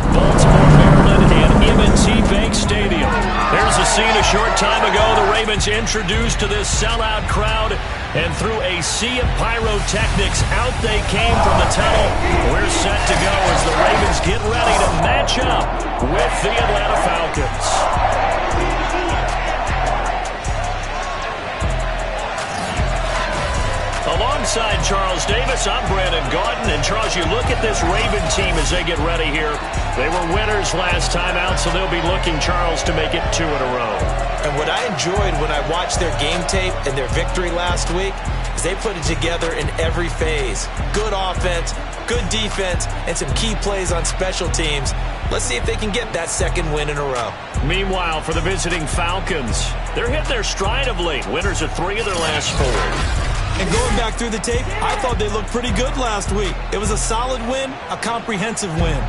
Baltimore, Maryland, and M&T Bank Stadium. There's a scene a short time ago. The Ravens introduced to this sellout crowd, and through a sea of pyrotechnics, out they came from the tunnel. We're set to go as the Ravens get ready to match up with the Atlanta Falcons. Alongside Charles Davis, I'm Brandon Gaudin. And Charles, you look at this Raven team as they get ready here. They were winners last time out, so they'll be looking, Charles, to make it 2 in a row. And what I enjoyed when I watched their game tape and their victory last week is they put it together in every phase. Good offense, good defense, and some key plays on special teams. Let's see if they can get that second win in a row. Meanwhile, for the visiting Falcons, they're hitting their stride of late. Winners of 3 of their last 4. And going back through the tape, I thought they looked pretty good last week. It was a solid win, a comprehensive win.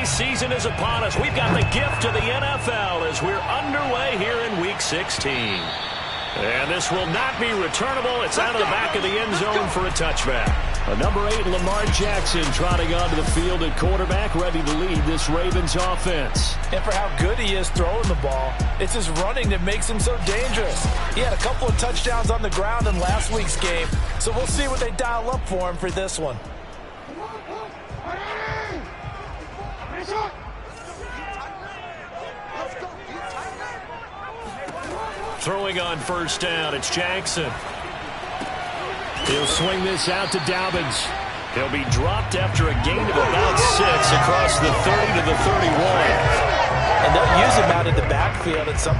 Season is upon us. We've got the gift of the NFL as we're underway here in Week 16. And this will not be returnable. It's out of the back of the end zone for a touchback. A number 8, Lamar Jackson, trotting onto the field at quarterback, ready to lead this Ravens offense. And for how good he is throwing the ball, it's his running that makes him so dangerous. He had a couple of touchdowns on the ground in last week's game, so we'll see what they dial up for him for this one. Throwing on first down, it's Jackson. He'll swing this out to Dobbins. He'll be dropped after a gain of about 6 across the 30 to the 31. And they'll use him out in the backfield at some.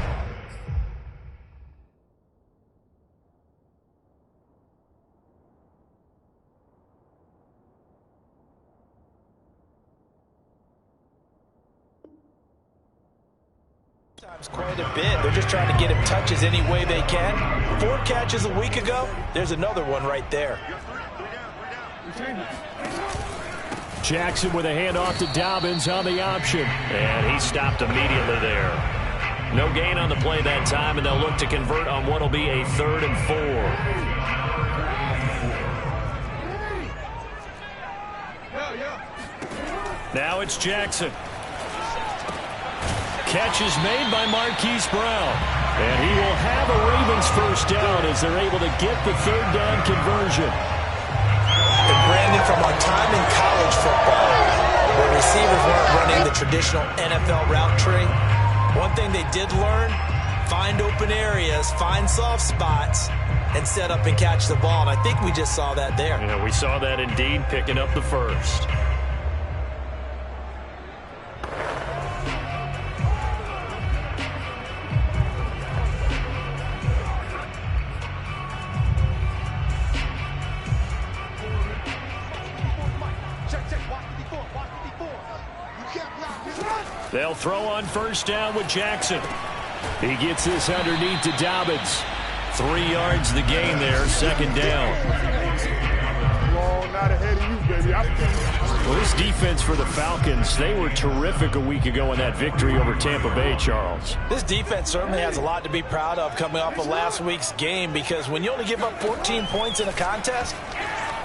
It's quite a bit. They're just trying to get him touches any way they can. 4 catches a week ago. There's another one right there. Jackson with a handoff to Dobbins on the option. And he stopped immediately there. No gain on the play that time, and they'll look to convert on what will be a 3rd and 4. Now it's Jackson. Catch is made by Marquise Brown. And he will have a Ravens first down as they're able to get the 3rd down conversion. And Brandon, from our time in college football, where receivers weren't running the traditional NFL route tree, one thing they did learn, find open areas, find soft spots, and set up and catch the ball. And I think we just saw that there. Yeah, we saw that indeed, picking up the first. They'll throw on first down with Jackson. He gets this underneath to Dobbins. 3 yards the gain there, 2nd down. Well, this defense for the Falcons, they were terrific a week ago in that victory over Tampa Bay, Charles. This defense certainly has a lot to be proud of coming off of last week's game, because when you only give up 14 points in a contest,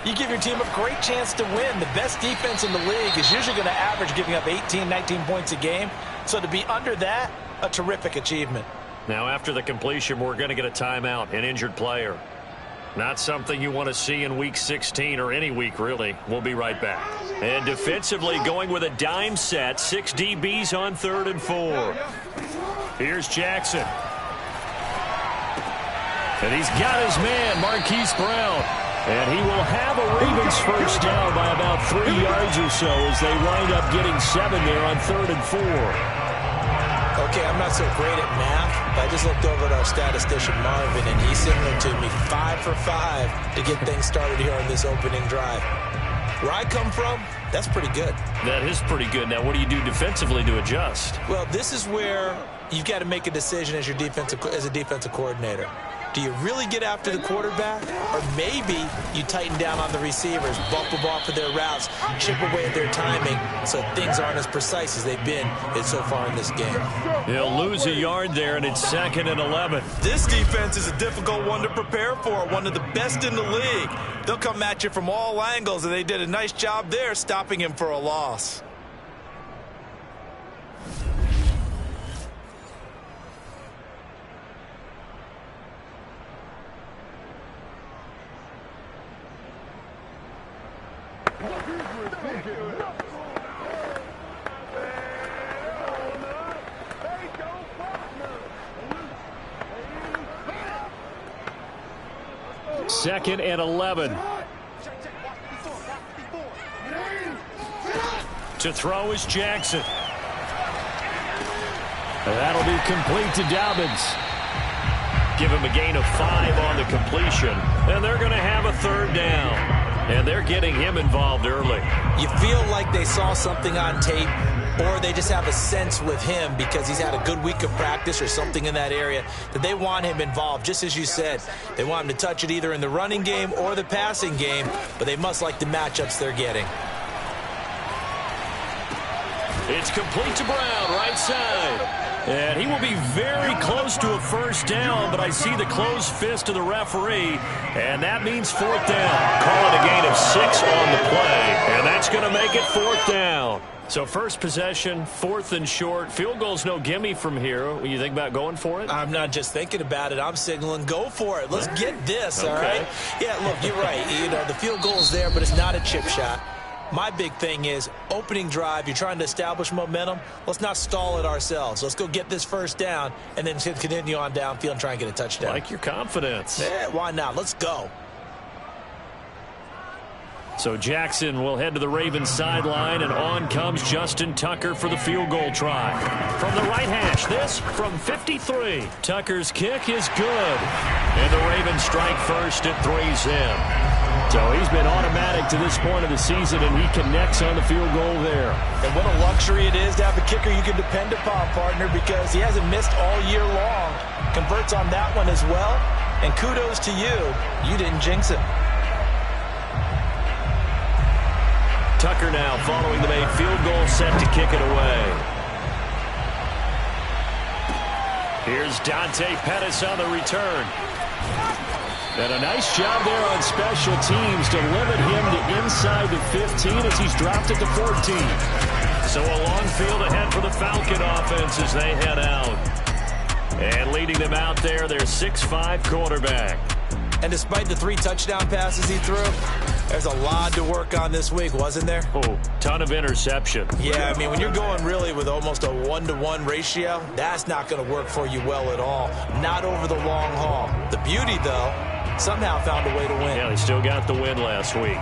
you give your team a great chance to win. The best defense in the league is usually going to average giving up 18, 19 points a game. So to be under that, a terrific achievement. Now after the completion, we're going to get a timeout, an injured player. Not something you want to see in Week 16 or any week, really. We'll be right back. And defensively going with a dime set, 6 DBs on 3rd and 4. Here's Jackson. And he's got his man, Marquise Brown. And he will have a Ravens first down by about 3 yards or so as they wind up getting 7 there on 3rd and 4. Okay, I'm not so great at math, but I just looked over at our statistician Marvin, and he signaled to me 5 for 5 to get things started here on this opening drive. Where I come from, that's pretty good. That is pretty good. Now, what do you do defensively to adjust? Well, this is where you've got to make a decision as a defensive coordinator. Do you really get after the quarterback? Or maybe you tighten down on the receivers, bump them off of their routes, chip away at their timing so things aren't as precise as they've been so far in this game. He'll lose a yard there, and it's 2nd and 11. This defense is a difficult one to prepare for, one of the best in the league. They'll come at you from all angles, and they did a nice job there stopping him for a loss. Second and 11. To throw is Jackson. That'll be complete to Dobbins. Give him a gain of 5 on the completion. And they're going to have a 3rd down. And they're getting him involved early. You feel like they saw something on tape, or they just have a sense with him because he's had a good week of practice or something in that area that they want him involved. Just as you said, they want him to touch it either in the running game or the passing game, but they must like the matchups they're getting. It's complete to Brown, right side. And he will be very close to a first down, but I see the closed fist of the referee, and that means 4th down. Call it a gain of 6 on the play, and that's going to make it 4th down. So first possession, 4th and short. Field goal's no gimme from here. What do you think about going for it? I'm not just thinking about it. I'm signaling go for it. Let's get this, all right? Yeah, look, you're right. You know, the field goal's there, but it's not a chip shot. My big thing is opening drive. You're trying to establish momentum. Let's not stall it ourselves. Let's go get this first down and then continue on downfield and try and get a touchdown. Like your confidence. Yeah, why not? Let's go. So Jackson will head to the Ravens sideline, and on comes Justin Tucker for the field goal try. From the right hash, this from 53. Tucker's kick is good. And the Ravens strike first. It 3's in. So he's been automatic to this point of the season, and he connects on the field goal there. And what a luxury it is to have a kicker you can depend upon, partner, because he hasn't missed all year long. Converts on that one as well. And kudos to you. You didn't jinx it. Tucker now following the made field goal, set to kick it away. Here's Dante Pettis on the return. And a nice job there on special teams to limit him to inside the 15 as he's dropped it to 14. So a long field ahead for the Falcon offense as they head out. And leading them out there, their 6'5" quarterback. And despite the 3 touchdown passes he threw, there's a lot to work on this week, wasn't there? Oh, ton of interception. Yeah, I mean, when you're going really with almost a 1-to-1 ratio, that's not going to work for you well at all. Not over the long haul. The beauty, though, somehow found a way to win. Yeah, they still got the win last week.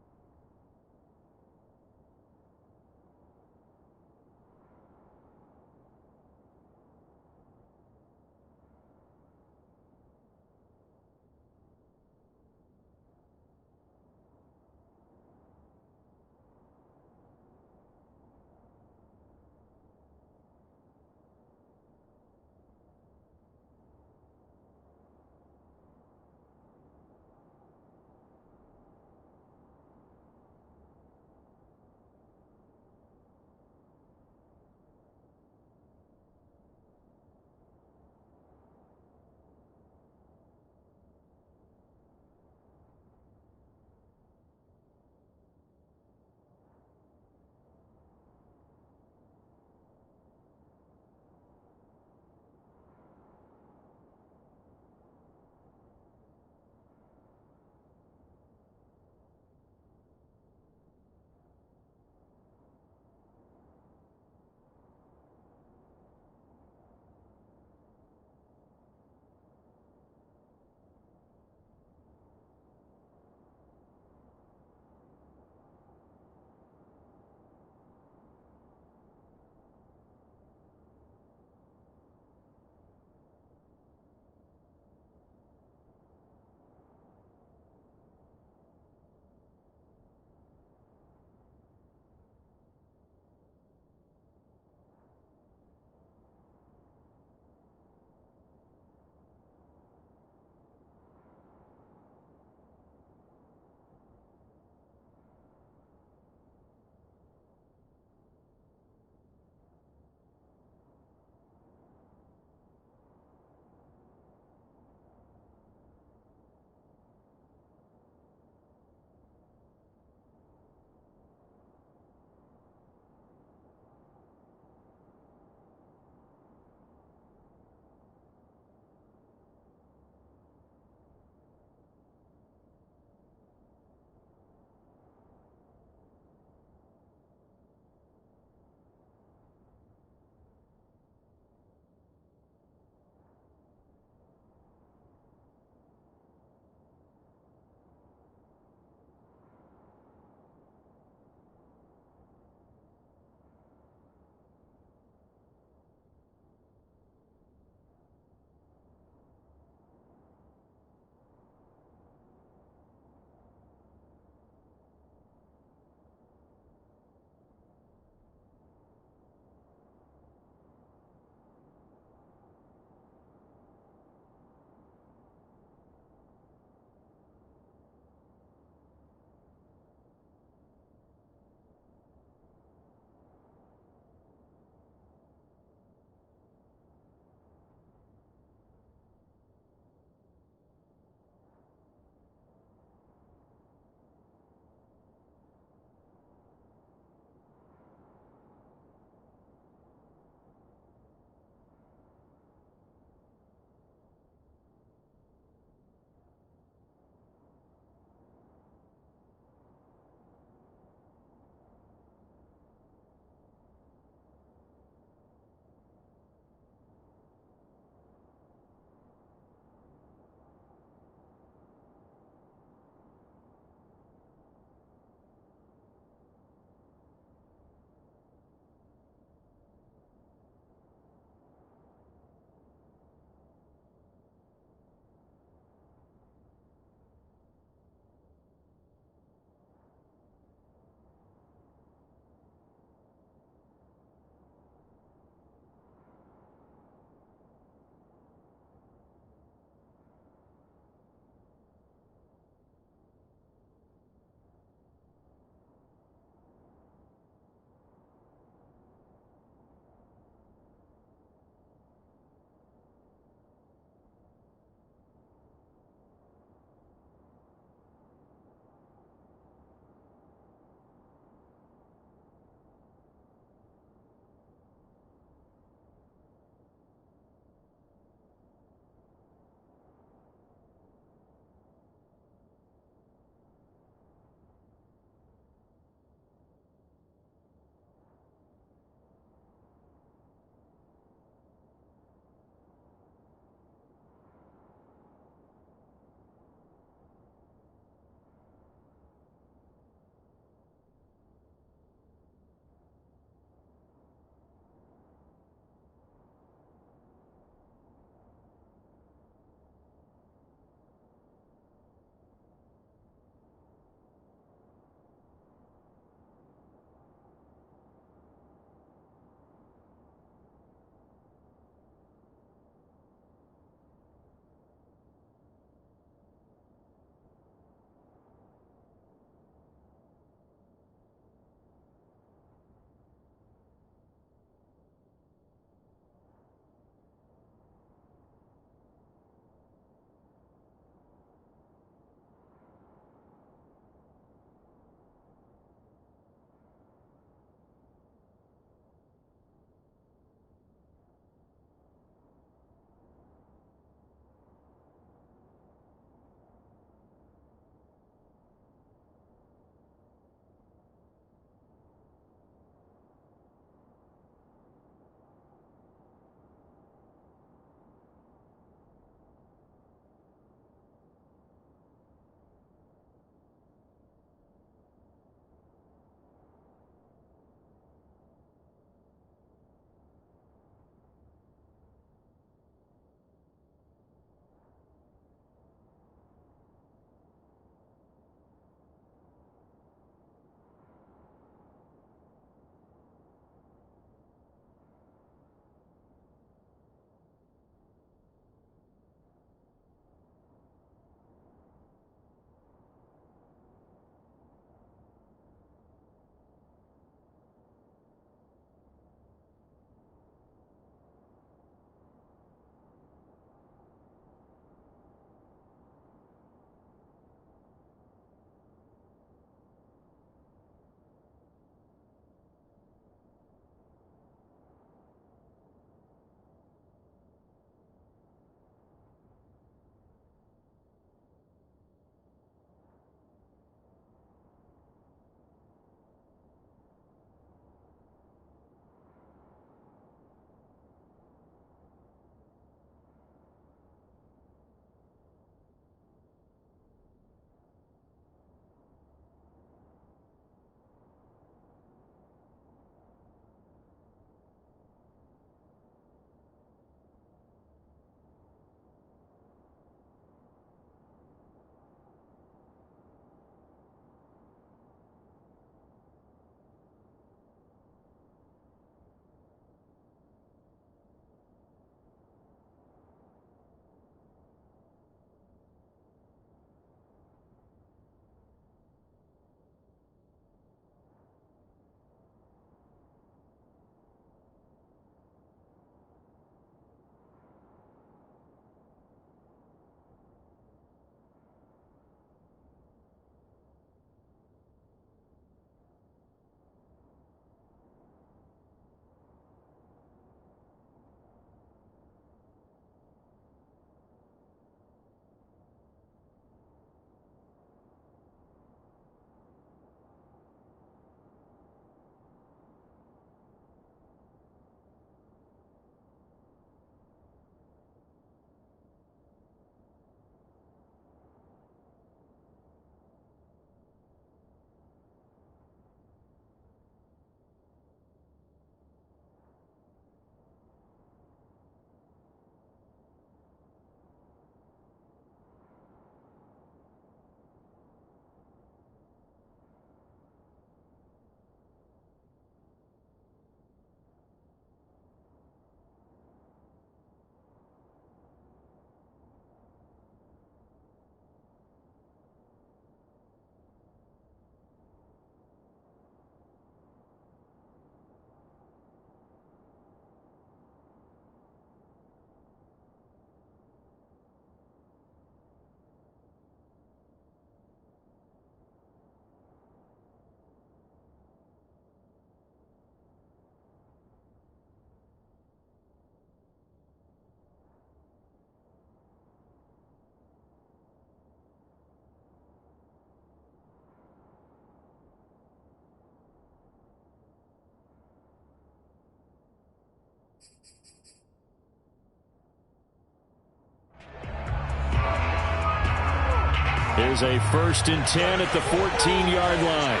Here's a 1st and 10 at the 14-yard line.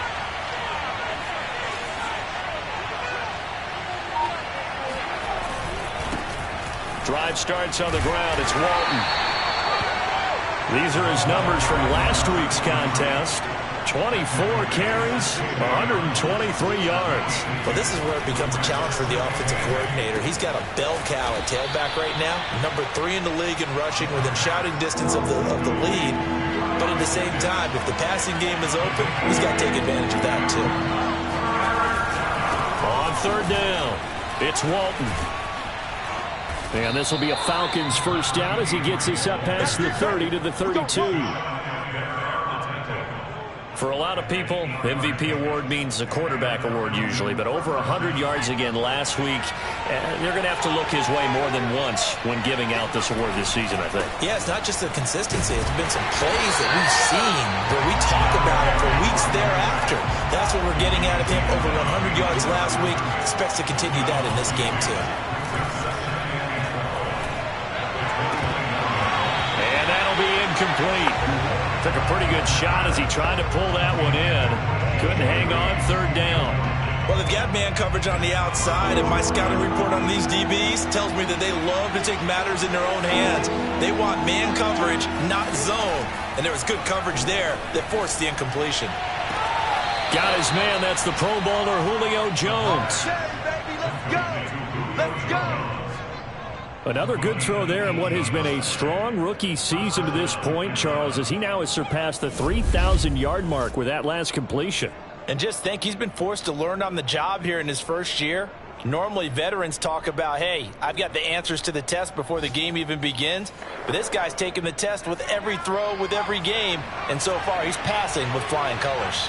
Drive starts on the ground. It's Walton. These are his numbers from last week's contest. 24 carries, 123 yards. Well, this is where it becomes a challenge for the offensive coordinator. He's got a bell cow at tailback right now. Number 3 in the league in rushing, within shouting distance of the lead. But at the same time, if the passing game is open, he's got to take advantage of that too. On 3rd down, it's Walton. And this will be a Falcons 1st down as he gets this up past the 30 to the 32. For a lot of people, MVP award means a quarterback award usually, but over 100 yards again last week. They're going to have to look his way more than once when giving out this award this season, I think. Yeah, it's not just the consistency. It's been some plays that we've seen where we talk about it for weeks thereafter. That's what we're getting out of him. Over 100 yards last week. Expects to continue that in this game, too. And that'll be incomplete. Took a pretty good shot as he tried to pull that one in. Couldn't hang on 3rd down. Well, they've got man coverage on the outside, and my scouting report on these DBs tells me that they love to take matters in their own hands. They want man coverage, not zone. And there was good coverage there that forced the incompletion. Got his man. That's the Pro Bowler Julio Jones. Okay, baby, let's go. Let's go. Another good throw there in what has been a strong rookie season to this point, Charles, as he now has surpassed the 3,000-yard mark with that last completion. And just think, he's been forced to learn on the job here in his first year. Normally, veterans talk about, hey, I've got the answers to the test before the game even begins. But this guy's taking the test with every throw, with every game. And so far, he's passing with flying colors.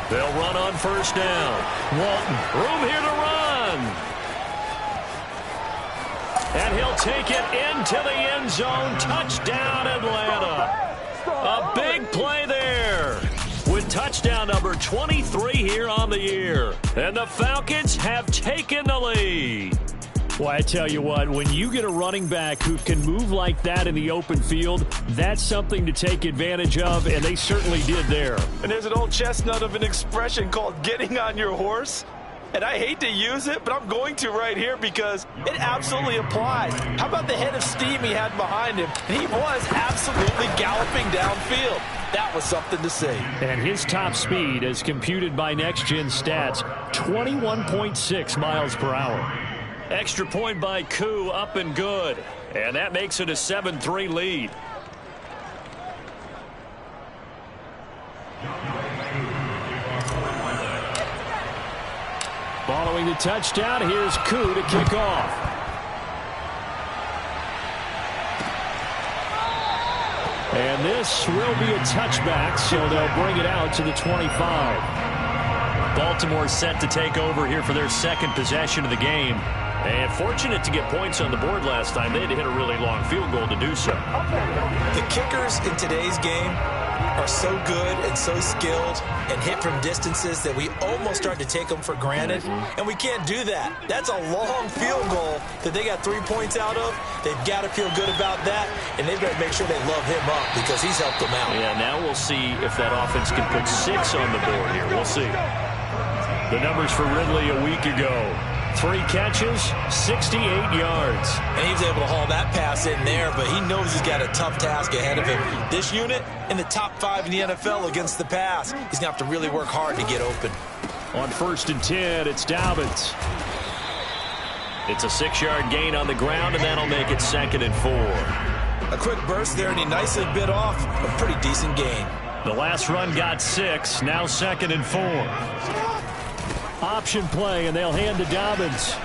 They'll run on 1st down. Walton, room here to run. And he'll take it into the end zone. Touchdown, Atlanta. A big play there with touchdown number 23 here on the year. And the Falcons have taken the lead. Well, I tell you what, when you get a running back who can move like that in the open field, that's something to take advantage of, and they certainly did there. And there's an old chestnut of an expression called getting on your horse. And I hate to use it, but I'm going to right here because it absolutely applies. How about the head of steam he had behind him? He was absolutely galloping downfield. That was something to see. And his top speed, as computed by Next Gen Stats, 21.6 miles per hour. Extra point by Koo, up and good. And that makes it a 7-3 lead. Following the touchdown, here's Koo to kick off. And this will be a touchback, so they'll bring it out to the 25. Baltimore set to take over here for their 2nd possession of the game. And fortunate to get points on the board last time. They had to hit a really long field goal to do so. The kickers in today's game are so good and so skilled and hit from distances that we almost start to take them for granted. And we can't do that. That's a long field goal that they got 3 points out of. They've got to feel good about that, and they've got to make sure they love him up because he's helped them out. Yeah, now we'll see if that offense can put 6 on the board here. We'll see. The numbers for Ridley a week ago. 3 catches, 68 yards. And he was able to haul that pass in there, but he knows he's got a tough task ahead of him. This unit in the top 5 in the NFL against the pass. He's going to have to really work hard to get open. On 1st and 10, it's Dobbins. It's a 6-yard gain on the ground, and that'll make it 2nd and 4. A quick burst there, and he nicely bit off a pretty decent gain. The last run got 6, now 2nd and 4. Option play, and they'll hand to Dobbins.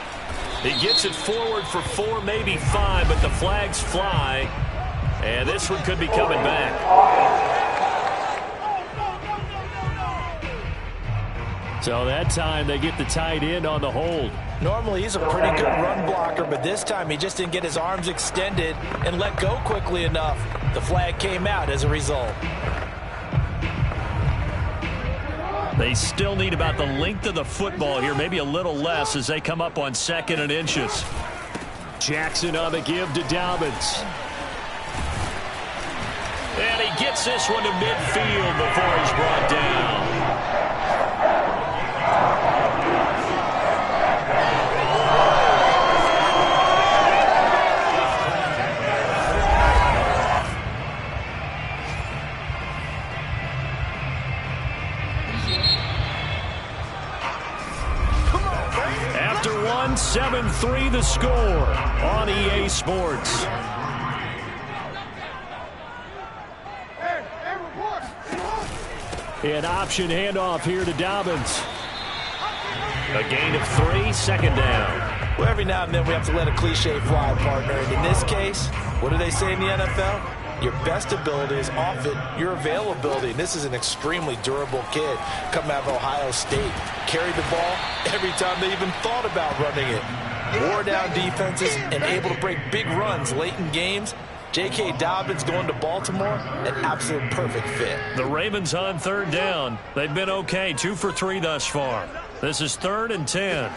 He gets it forward for 4, maybe 5, but the flags fly. And this one could be coming back. So that time they get the tight end on the hold. Normally he's a pretty good run blocker, but this time he just didn't get his arms extended and let go quickly enough. The flag came out as a result. They still need about the length of the football here, maybe a little less as they come up on 2nd and inches. Jackson on the give to Dobbins. And he gets this one to midfield before he's brought down. After 7-3 the score on EA Sports. An option handoff here to Dobbins. A gain of 3, 2nd down. Well, every now and then we have to let a cliche fly, partner. And in this case, what do they say in the NFL? Your best ability is often your availability. And this is an extremely durable kid coming out of Ohio State. Carried the ball every time they even thought about running it. Wore down defenses and able to break big runs late in games. J.K. Dobbins going to Baltimore, an absolute perfect fit. The Ravens on 3rd down. They've been okay, 2 for 3 thus far. This is 3rd and 10.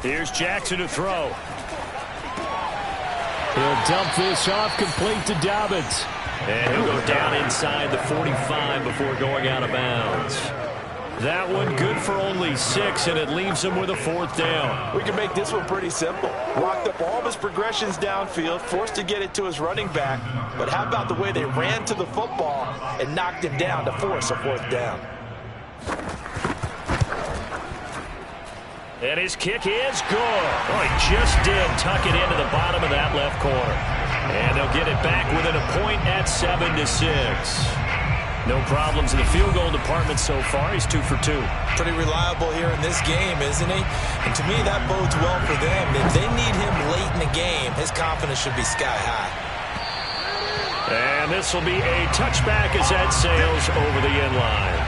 Here's Jackson to throw. He'll dump this off complete to Dobbins. And he'll go down inside the 45 before going out of bounds. That one good for only 6, and it leaves him with a 4th down. We can make this one pretty simple. Locked up all of his progressions downfield, forced to get it to his running back. But how about the way they ran to the football and knocked him down to force a 4th down? And his kick is good. Oh, he just did tuck it into the bottom of that left corner. And they'll get it back within a point at 7-6. No problems in the field goal department so far. He's 2 for 2. Pretty reliable here in this game, isn't he? And to me, that bodes well for them. If they need him late in the game, his confidence should be sky high. And this will be a touchback as that sails over the end line.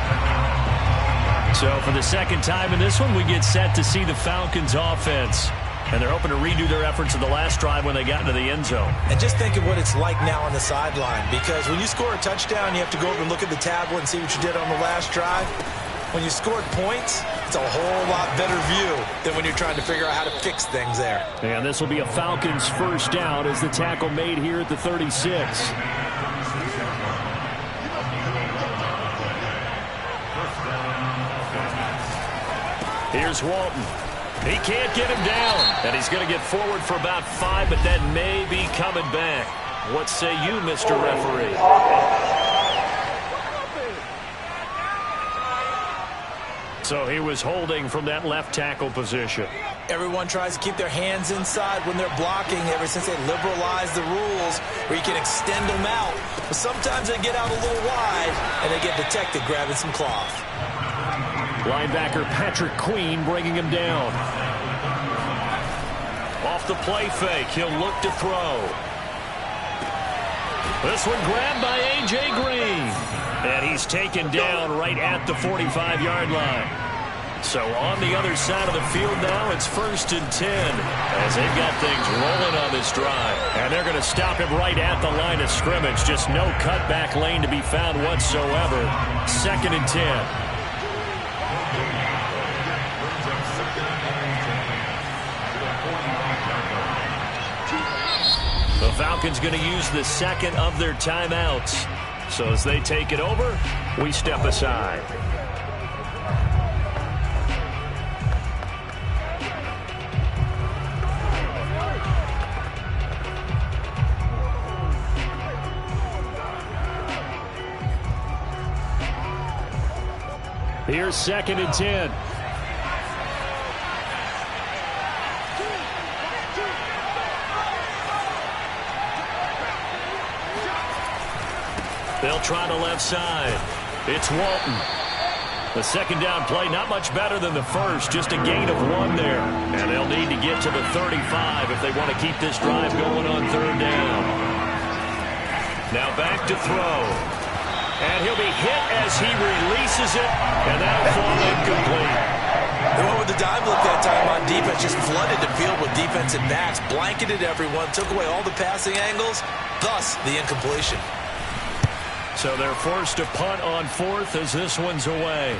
So for the 2nd time in this one, we get set to see the Falcons offense. And they're hoping to redo their efforts in the last drive when they got into the end zone. And just think of what it's like now on the sideline. Because when you score a touchdown, you have to go over and look at the tablet and see what you did on the last drive. When you scored points, it's a whole lot better view than when you're trying to figure out how to fix things there. And this will be a Falcons 1st down as the tackle made here at the 36. Here's Walton. He can't get him down, and he's going to get forward for about 5, but that may be coming back. What say you, Mr. Referee? So he was holding from that left tackle position. Everyone tries to keep their hands inside when they're blocking ever since they liberalized the rules where you can extend them out. But sometimes they get out a little wide, and they get detected grabbing some cloth. Linebacker Patrick Queen bringing him down. Off the play fake, he'll look to throw. This one grabbed by A.J. Green. And he's taken down right at the 45-yard line. So on the other side of the field now, it's 1st and 10 as they've got things rolling on this drive. And they're going to stop him right at the line of scrimmage. Just no cutback lane to be found whatsoever. 2nd and 10. The Falcons going to use the 2nd of their timeouts. So as they take it over, we step aside. Here's 2nd and 10. They'll try the left side. It's Walton. The 2nd down play, not much better than the first, just a gain of 1 there. And they'll need to get to the 35 if they want to keep this drive going on 3rd down. Now back to throw. And he'll be hit as he releases it, and that'll fall incomplete. They went with the dive look that time on defense, just flooded the field with defensive backs, blanketed everyone, took away all the passing angles, thus the incompletion. So they're forced to punt on 4th as this one's away.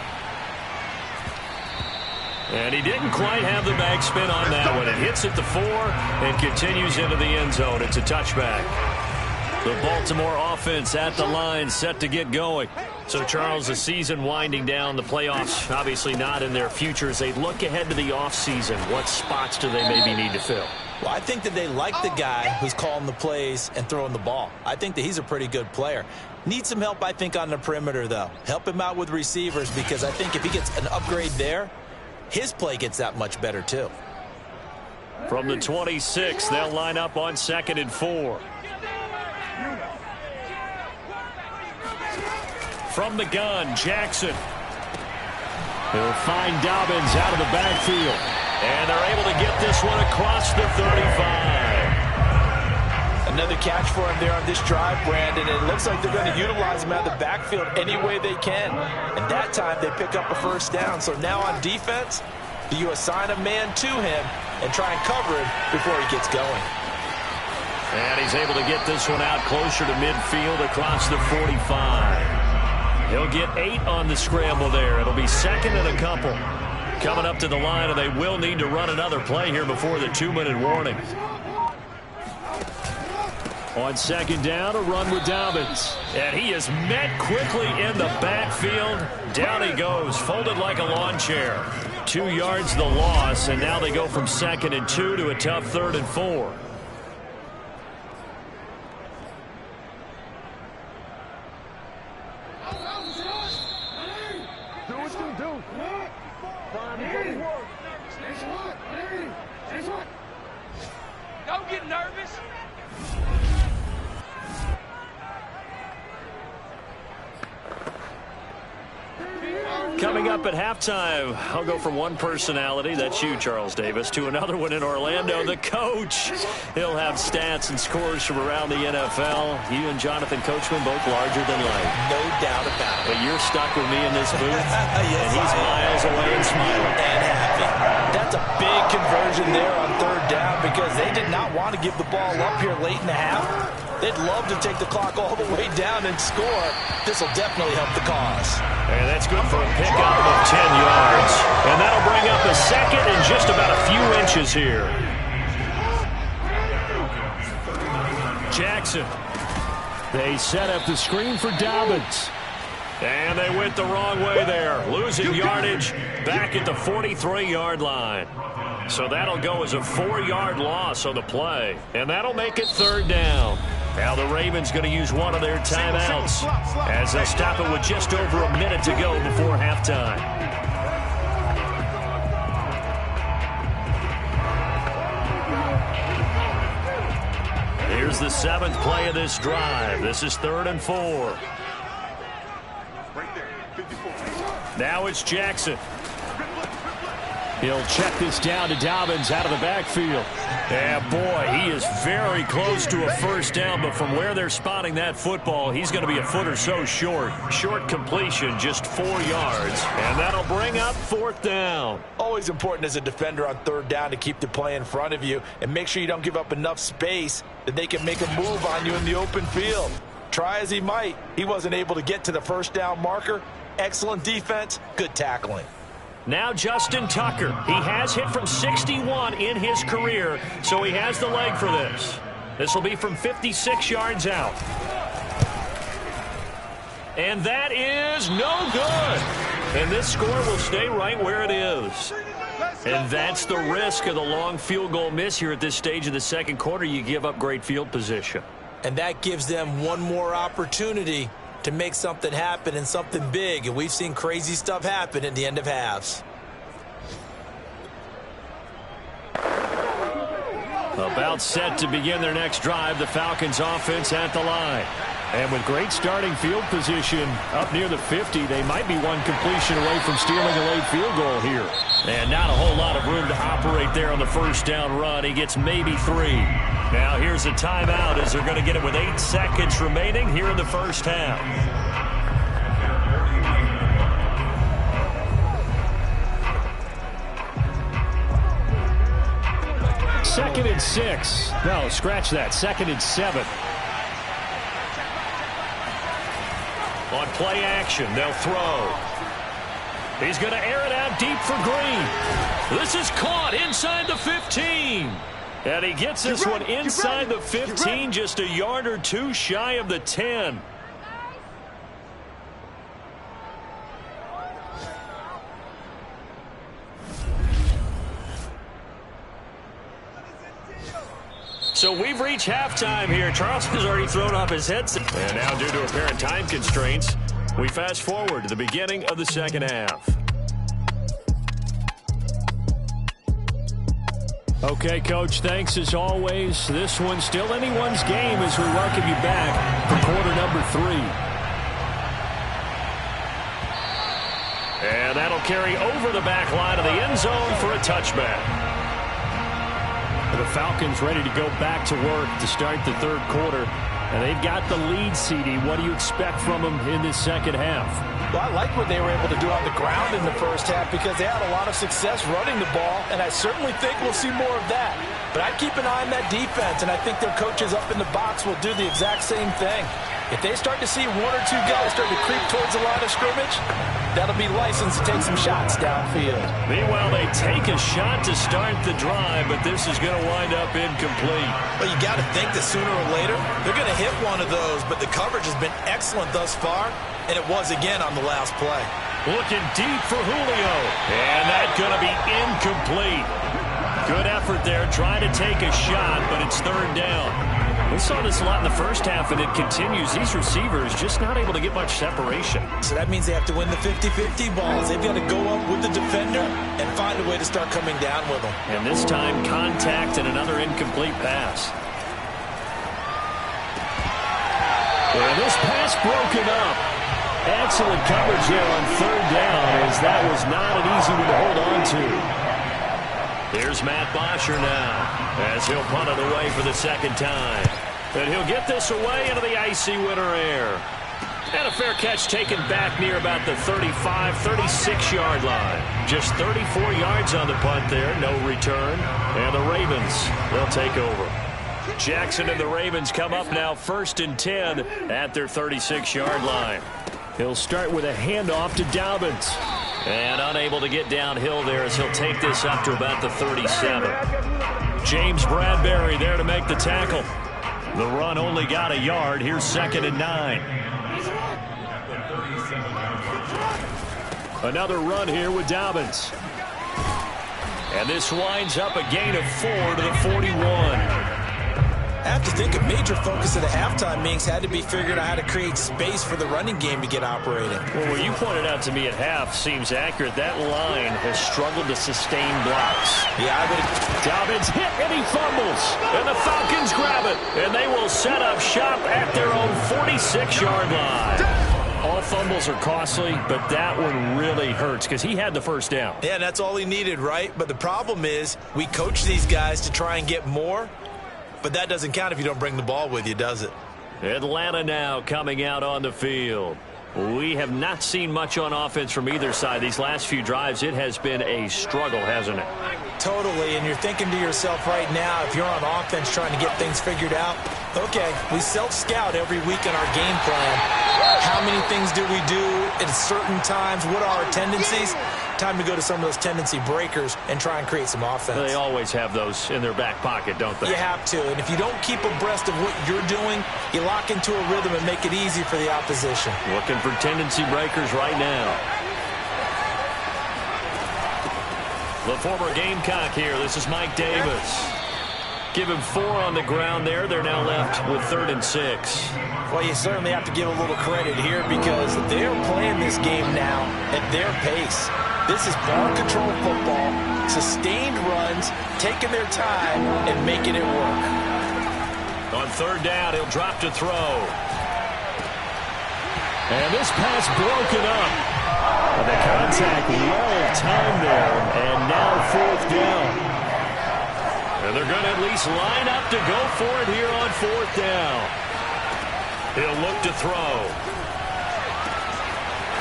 And he didn't quite have the backspin on that one. It hits at the 4 and continues into the end zone. It's a touchback. The Baltimore offense at the line, set to get going. So, Charles, the season winding down, the playoffs obviously not in their future. As they look ahead to the offseason, what spots do they maybe need to fill? Well, I think that they like the guy who's calling the plays and throwing the ball. I think that he's a pretty good player. Needs some help, I think, on the perimeter, though. Help him out with receivers, because I think if he gets an upgrade there, his play gets that much better, too. From the 26, they'll line up on 2nd and 4. From the gun, Jackson. He'll find Dobbins out of the backfield. And they're able to get this one across the 35. Another catch for him there on this drive, Brandon. And it looks like they're going to utilize him out of the backfield any way they can. And that time they pick up a first down. So now on defense, do you assign a man to him and try and cover him before he gets going? And he's able to get this one out closer to midfield across the 45. He'll get 8 on the scramble there. It'll be 2nd and a couple. Coming up to the line, and they will need to run another play here before the 2-minute warning. On 2nd down, a run with Dobbins. And he is met quickly in the backfield. Down he goes, folded like a lawn chair. 2 yards the loss, and now they go from 2nd and 2 to a tough 3rd and 4. Don't get nervous. Coming up at halftime, I'll go from one personality, that's you, Charles Davis, to another one in Orlando, the coach. He'll have stats and scores from around the NFL. You and Jonathan Coachman both larger than life. No doubt about it. But you're stuck with me in this booth, Yes, and he's miles away and smiling. And happy. That's a big conversion there on 3rd down, because they did not want to give the ball up here late in the half. They'd love to take the clock all the way down and score. This will definitely help the cause. And that's good for a pickup of 10 yards. And that'll bring up a 2nd and just about a few inches here. Jackson. They set up the screen for Dobbins. And they went the wrong way there. Losing yardage back at the 43-yard line. So that'll go as a 4-yard loss on the play. And that'll make it 3rd down. Now the Ravens going to use one of their timeouts as they'll stop it with just over a minute to go before halftime. Here's the 7th play of this drive. This is 3rd and 4. Now it's Jackson. He'll check this down to Dobbins out of the backfield. Yeah, boy, he is very close to a first down, but from where they're spotting that football, he's going to be a foot or so short. Short completion, just 4 yards, and that'll bring up 4th down. Always important as a defender on 3rd down to keep the play in front of you and make sure you don't give up enough space that they can make a move on you in the open field. Try as he might, he wasn't able to get to the first down marker. Excellent defense, good tackling. Now Justin Tucker. He has hit from 61 in his career, so he has the leg for this. This will be from 56 yards out. And that is no good. And this score will stay right where it is. And that's the risk of the long field goal miss here at this stage of the 2nd quarter. You give up great field position. And that gives them one more opportunity to make something happen and something big. And we've seen crazy stuff happen at the end of halves. About set to begin their next drive, the Falcons offense at the line. And with great starting field position up near the 50, they might be one completion away from stealing a late field goal here. And not a whole lot of room to operate there on the first down run. He gets maybe 3. Now here's a timeout as they're going to get it with 8 seconds remaining here in the first half. Second and 6. No, scratch that. 2nd and 7. On play action, they'll throw. He's going to air it out deep for Green. This is caught inside the 15. And he gets this one inside the 15, just a yard or two shy of the 10. So we've reached halftime here. Charles has already thrown off his headset. And now, due to apparent time constraints, we fast forward to the beginning of the second half. Okay, Coach, thanks as always. This one's still anyone's game as we welcome you back for quarter number 3. And that'll carry over the back line of the end zone for a touchback. The Falcons ready to go back to work to start the third quarter. And they've got the lead, CD. What do you expect from them in this second half? Well, I like what they were able to do on the ground in the first half because they had a lot of success running the ball, and I certainly think we'll see more of that. But I'd keep an eye on that defense, and I think their coaches up in the box will do the exact same thing. If they start to see one or two guys start to creep towards the line of scrimmage, that'll be licensed to take some shots downfield. Meanwhile, they take a shot to start the drive, but this is going to wind up incomplete. Well, you got to think that sooner or later they're going to hit one of those, but the coverage has been excellent thus far, and it was again on the last play. Looking deep for Julio, and that's going to be incomplete. Good effort there, trying to take a shot, but it's third down. We saw this a lot in the first half, and it continues. These receivers just not able to get much separation. So that means they have to win the 50-50 balls. They've got to go up with the defender and find a way to start coming down with them. And this time, contact and another incomplete pass. And this pass broken up. Excellent coverage there on third down, as that was not an easy one to hold on to. Here's Matt Bosher now, as he'll punt it away for the second time. And he'll get this away into the icy winter air. And a fair catch taken back near about the 35, 36-yard line. Just 34 yards on the punt there, no return. And the Ravens, they'll take over. Jackson and the Ravens come up now 1st and 10 at their 36-yard line. He'll start with a handoff to Dobbins. And unable to get downhill there as he'll take this up to about the 37. James Bradbury there to make the tackle. The run only got a yard. Here's 2nd and 9. Another run here with Dobbins. And this winds up a gain of 4 to the 41. I have to think a major focus of the halftime meetings had to be figuring out how to create space for the running game to get operating. Well, what you pointed out to me at half seems accurate. That line has struggled to sustain blocks. Yeah, I would. Dobbins hit and he fumbles. And the Falcons grab it. And they will set up shop at their own 46-yard line. All fumbles are costly, but that one really hurts because he had the first down. Yeah, and that's all he needed, right? But the problem is we coach these guys to try and get more. But that doesn't count if you don't bring the ball with you, does it? Atlanta now coming out on the field. We have not seen much on offense from either side. These last few drives, it has been a struggle, hasn't it? Totally, and you're thinking to yourself right now, if you're on offense trying to get things figured out, okay, we self-scout every week in our game plan. How many things do we do at certain times? What are our tendencies? Time to go to some of those tendency breakers and try and create some offense. They always have those in their back pocket, don't they? You have to, and if you don't keep abreast of what you're doing, you lock into a rhythm and make it easy for the opposition. Looking for tendency breakers right now. The former Gamecock here. This is Mike Davis. Give him 4 on the ground there. They're now left with 3rd and 6. Well, you certainly have to give a little credit here because they're playing this game now at their pace. This is ball control football, sustained runs, taking their time and making it work. On 3rd down, he'll drop to throw. And this pass broken up. The contact well timed there, and now 4th down. And they're going to at least line up to go for it here on 4th down. He'll look to throw.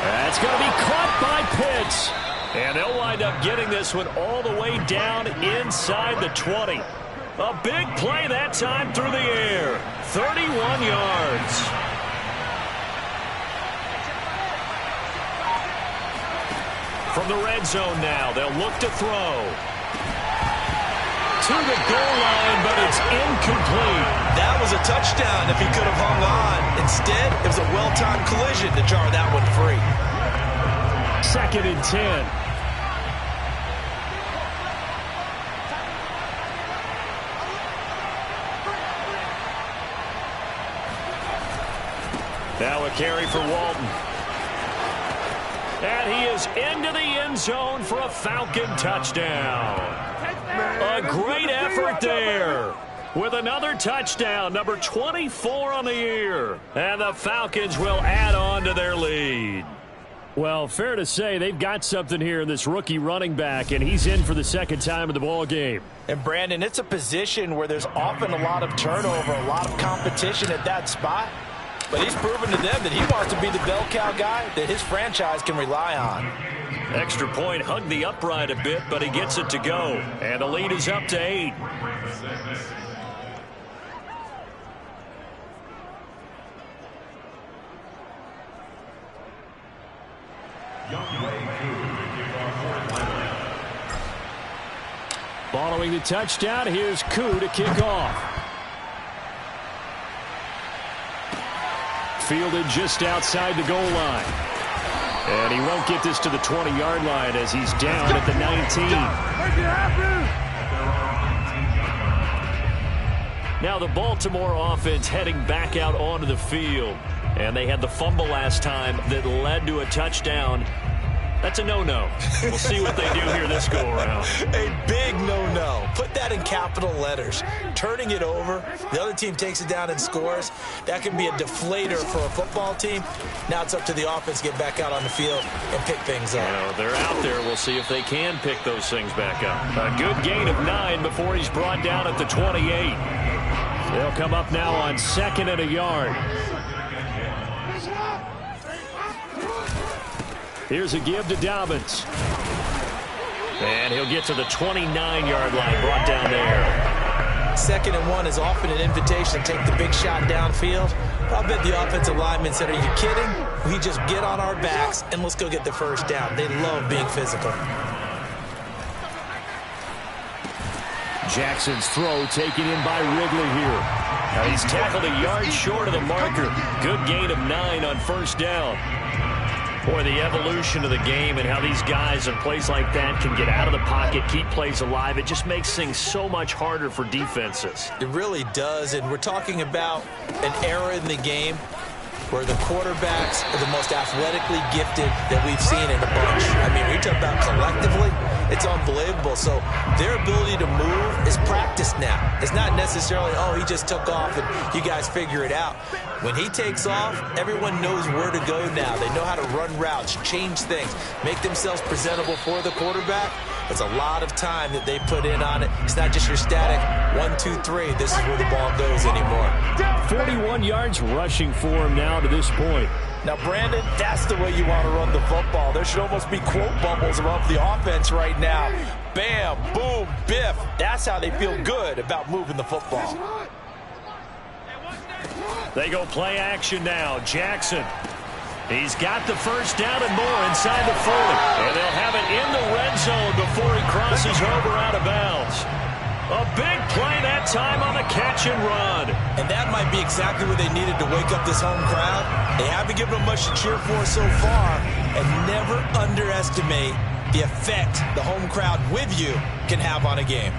That's going to be caught by Pitts. And they'll wind up getting this one all the way down inside the 20. A big play that time through the air. 31 yards. From the red zone now, they'll look to throw. To the goal line, but it's incomplete. That was a touchdown if he could have hung on. Instead, it was a well-timed collision to jar that one free. 2nd and 10. Now a carry for Walton. And he is into the end zone for a Falcon touchdown. A great effort there. With another touchdown, number 24 on the year. And the Falcons will add on to their lead. Well, fair to say they've got something here in this rookie running back, and he's in for the 2nd time in the ball game. And, Brandon, it's a position where there's often a lot of turnover, a lot of competition at that spot. But he's proven to them that he wants to be the bell cow guy that his franchise can rely on. Extra point, hugged the upright a bit, but he gets it to go. And the lead is up to 8. Following the touchdown, here's Koo to kick off. Fielded just outside the goal line. And he won't get this to the 20-yard line as he's down at the 19. Now the Baltimore offense heading back out onto the field. And they had the fumble last time that led to a touchdown. That's a no-no. We'll see what they do here this go-around. A big no-no. Put that in capital letters. Turning it over, the other team takes it down and scores. That can be a deflator for a football team. Now it's up to the offense to get back out on the field and pick things up. Well, they're out there. We'll see if they can pick those things back up. A good gain of 9 before he's brought down at the 28. They'll come up now on 2nd and a yard. Here's a give to Dobbins. And he'll get to the 29-yard line, brought down there. 2nd and 1 is often an invitation to take the big shot downfield. I'll bet the offensive lineman said, are you kidding? We just get on our backs and let's go get the first down. They love being physical. Jackson's throw taken in by Wrigley here. Now he's tackled a yard short of the marker. Good gain of 9 on 1st down. Boy, the evolution of the game and how these guys in plays like that can get out of the pocket, keep plays alive, it just makes things so much harder for defenses. It really does, and we're talking about an era in the game where the quarterbacks are the most athletically gifted that we've seen in a bunch. I mean, we talk about collectively, it's unbelievable. So their ability to move is practiced now. It's not necessarily, oh, he just took off and you guys figure it out. When he takes off, everyone knows where to go now. They know how to run routes, change things, make themselves presentable for the quarterback. It's a lot of time that they put in on it. It's not just your static 1, 2, 3. This is where the ball goes anymore. 41 yards rushing for him now to this point. Now, Brandon, that's the way you want to run the football. There should almost be quote bubbles above the offense right now. Bam, boom, biff. That's how they feel good about moving the football. They go play action now. Jackson. He's got the first down and more inside the 40. And they'll have it in the red zone before he crosses over out of bounds. A big play that time on the catch and run. And that might be exactly what they needed to wake up this home crowd. They haven't given them much to cheer for so far. And never underestimate the effect the home crowd with you can have on a game.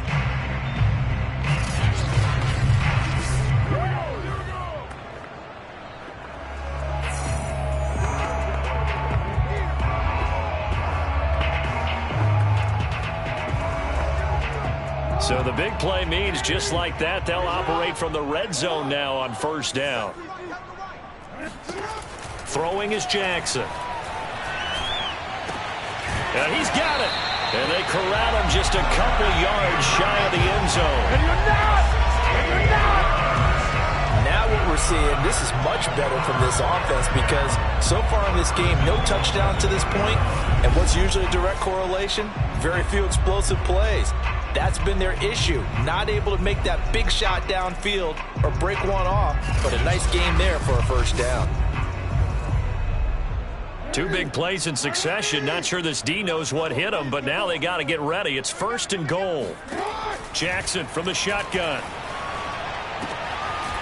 So the big play means just like that, they'll operate from the red zone now on 1st down. Throwing is Jackson. And he's got it. And they corral him just a couple yards shy of the end zone. And you're not! And you're not! Now what we're seeing, this is much better from this offense because so far in this game, no touchdown to this point. And what's usually a direct correlation? Very few explosive plays. That's been their issue. Not able to make that big shot downfield or break one off, but a nice game there for a 1st down. Two big plays in succession. Not sure this D knows what hit him, but now they got to get ready. It's 1st and goal. Jackson from the shotgun.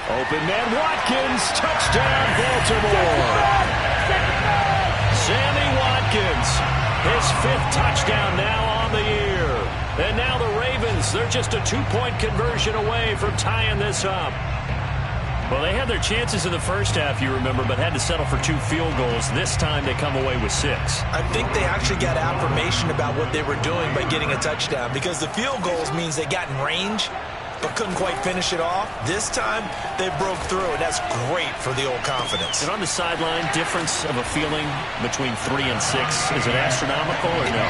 Open man Watkins. Touchdown, Baltimore. Sammy Watkins. His 5th touchdown now on the year. And now the Ravens, they're just a 2-point conversion away from tying this up. Well, they had their chances in the first half, you remember, but had to settle for 2 field goals. This time they come away with 6. I think they actually got affirmation about what they were doing by getting a touchdown, because the field goals means they got in range but couldn't quite finish it off. This time they broke through, and that's great for the old confidence. And on the sideline, difference of a feeling between 3 and 6, is it astronomical or no?